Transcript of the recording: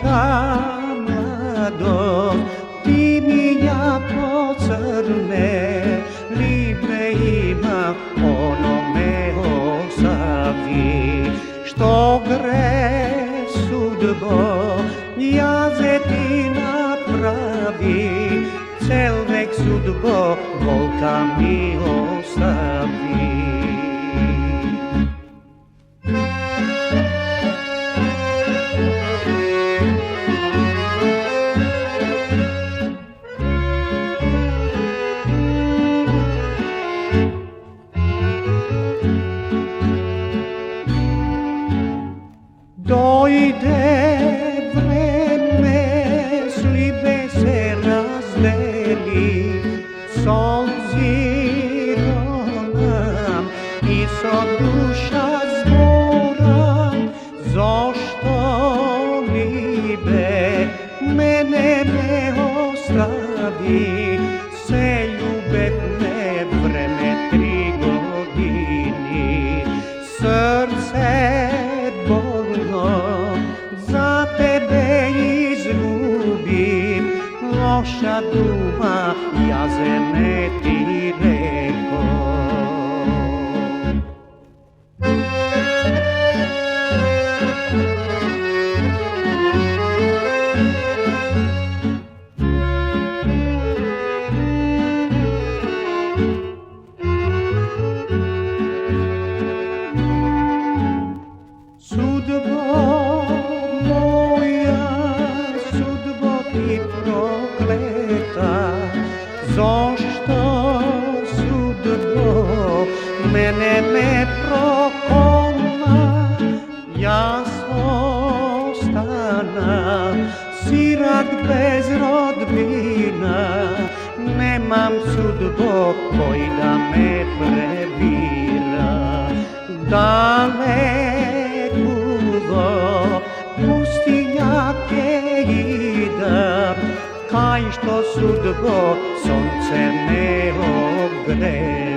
ta mladost, ti mi ja pocrne, libe ima, ono me ostavi. Što gre sudbo, jaze ti napravi, cel vek sudbo, volta mi ostavi. Dojde vreme, slibe se razdeli, s obzirom nam i so duša zbora, zašto libe mene ne ostavi, se ljubev ne vreme 3 godini, srce za tebe izgubim, loša duma, jaze me ti reko. Sudbo moja, sudbo ti prokleta, zašto sudbo mene me prokona, ja ostana sirak bez rodbina, nemam sudbo koji da me prebira, pustinjake idam, kaj što sudbo sonce ne ogreje.